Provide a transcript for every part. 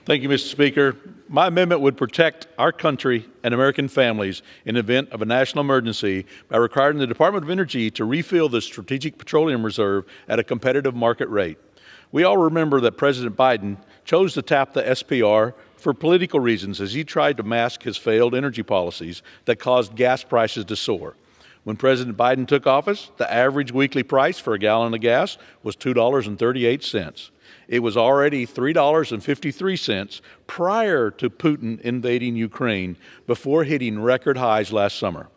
Thank you, Mr. Speaker. My amendment would protect our country and American families in the event of a national emergency by requiring the Department of Energy to refill the Strategic Petroleum Reserve at a competitive market rate. We all remember that President Biden chose to tap the SPR for political reasons as he tried to mask his failed energy policies that caused gas prices to soar. When President Biden took office, the average weekly price for a gallon of gas was $2.38. It was already $3.53 prior to Putin invading Ukraine, before hitting record highs last summer.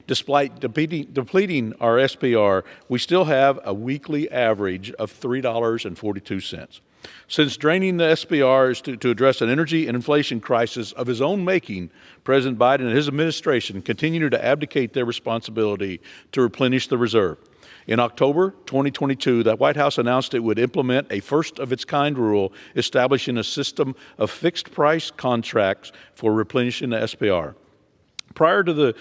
Despite depleting our SPR, we still have a weekly average of $3.42. Since draining the SPR is to address an energy and inflation crisis of his own making, President Biden and his administration continue to abdicate their responsibility to replenish the reserve. In October 2022, the White House announced it would implement a first-of-its-kind rule establishing a system of fixed-price contracts for replenishing the SPR. Per the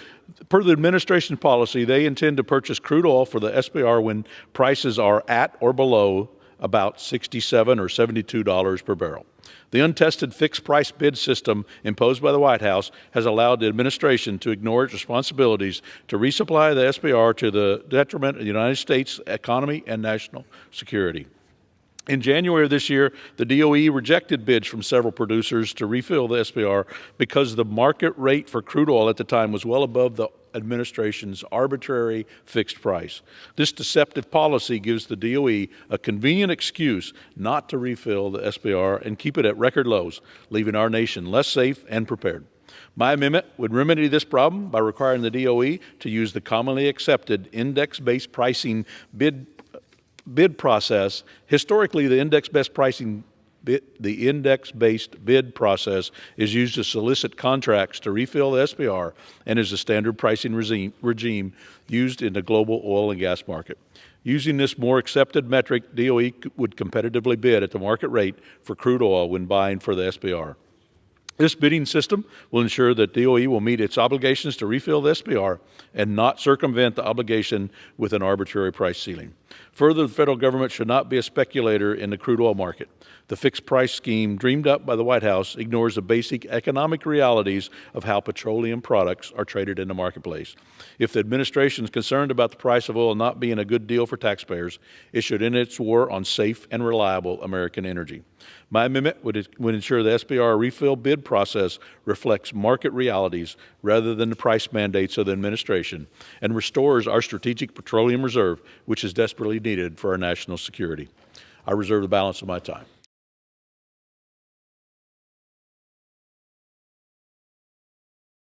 administration policy, they intend to purchase crude oil for the SPR when prices are at or below about $67 or $72 per barrel. The untested fixed-price bid system imposed by the White House has allowed the administration to ignore its responsibilities to resupply the SPR to the detriment of the United States economy and national security. In January of this year, the DOE rejected bids from several producers to refill the SPR because the market rate for crude oil at the time was well above the administration's arbitrary fixed price. This deceptive policy gives the DOE a convenient excuse not to refill the SPR and keep it at record lows, leaving our nation less safe and prepared. My amendment would remedy this problem by requiring the DOE to use the commonly accepted index-based pricing bid process. Historically, the index-based bid process is used to solicit contracts to refill the SPR and is a standard pricing regime used in the global oil and gas market. Using this more accepted metric, DOE would competitively bid at the market rate for crude oil when buying for the SPR. This bidding system will ensure that DOE will meet its obligations to refill the SPR and not circumvent the obligation with an arbitrary price ceiling. Further, the federal government should not be a speculator in the crude oil market. The fixed price scheme dreamed up by the White House ignores the basic economic realities of how petroleum products are traded in the marketplace. If the administration is concerned about the price of oil not being a good deal for taxpayers, it should end its war on safe and reliable American energy. My amendment would ensure the SPR refill bid process reflects market realities rather than the price mandates of the administration, and restores our strategic petroleum reserve, which is desperately needed for our national security. I reserve the balance of my time.